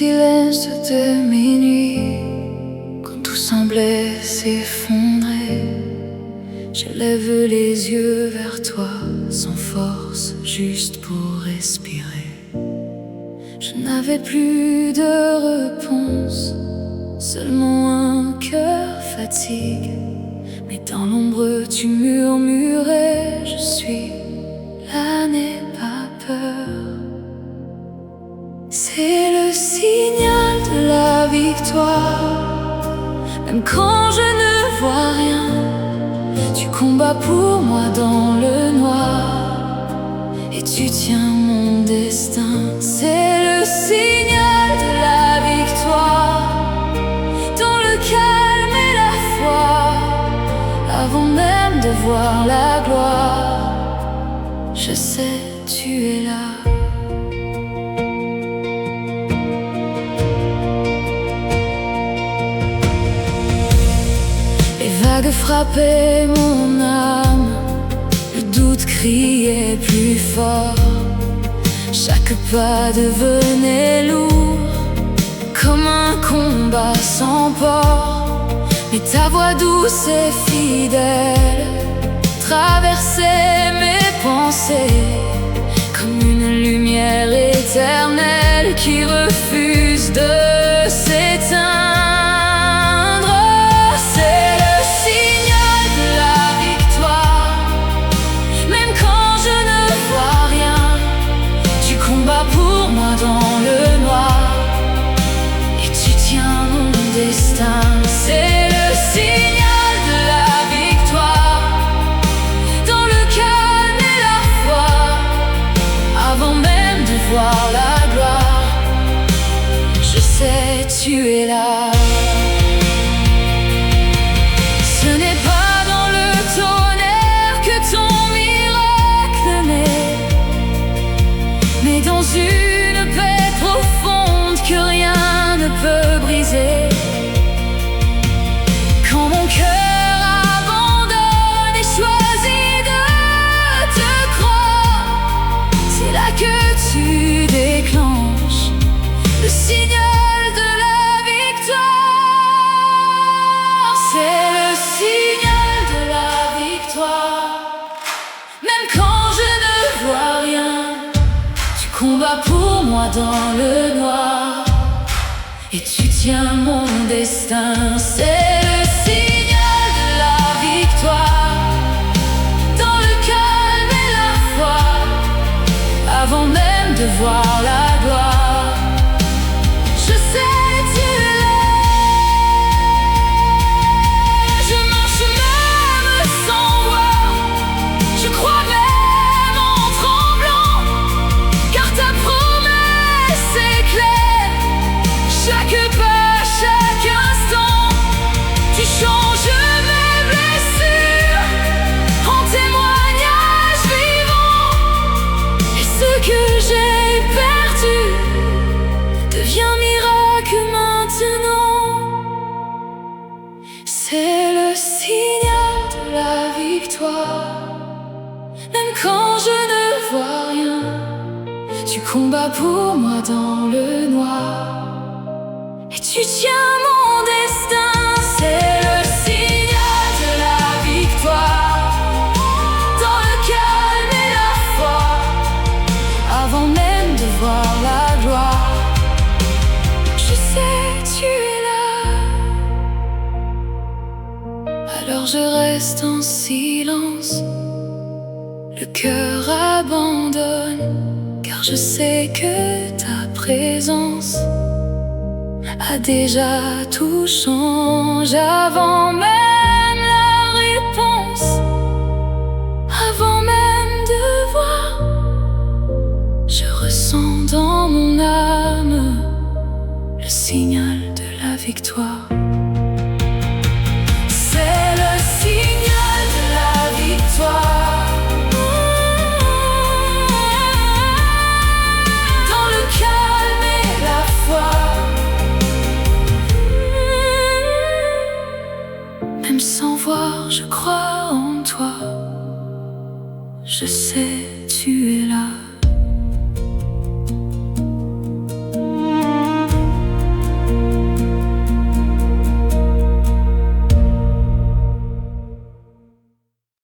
silence de minuit, quand tout semblait s'effondrer, je lève les yeux vers toi, sans force, juste pour respirer. Je n'avais plus de réponse, seulement un cœur fatigue. Mais dans l'ombre tu murmurais, je suis là, n'aie pas peur. C'est le signal de la victoire. Même quand je ne vois rien, tu combats pour moi dans le noir, et tu tiens mon destin. C'est le signal de la victoire, dans le calme et la foi, avant même de voir la gloire. Je sais, tu es là. Les vagues frappaient mon âme, le doute criait plus fort. Chaque pas devenait lourd, comme un combat sans port. Mais ta voix douce et fidèle traversait mes pensées, comme une lumière éternelle qui refuse de s'éteindre. Pour moi dans le noir, et tu tiens mon destin. C'est le signal de la victoire, dans le calme et la foi, avant même de voir la gloire. Je sais, tu es là. Ce n'est pas dans le tonnerre que ton miracle naît, mais dans une paix profonde que rien ne peut briser. Quand mon cœur abandonne et choisit de te croire, c'est là que tu déclenches le signal de la victoire. C'est le signal de la victoire. Même quand je ne vois rien, combat pour moi dans le noir, et tu tiens mon destin. C'est le signal de la victoire, dans le calme et la foi, avant même de voir la gloire. Je sais, tu es là. Je marche même sans voir, je crois même en tremblant, car ta promesse est claire. Chaque pas, chaque instant, tu changes mes blessures en témoignage vivant. Et ce que j'ai perdu devient miracle maintenant. C'est le signal de la victoire. Même quand je ne vois rien, tu combats pour moi dans le noir, et tu tiens mon destin. C'est le signal de la victoire, dans le calme et la foi, avant même de voir la gloire. Je sais, tu es là. Alors je reste en silence, le cœur abandonne, car je sais que ta présence a déjà tout changé. Avant même la réponse, avant même de voir, je ressens dans mon âme le signal de la victoire. C'est le signal de la victoire, même sans voir, je crois en toi. Je sais, tu es là.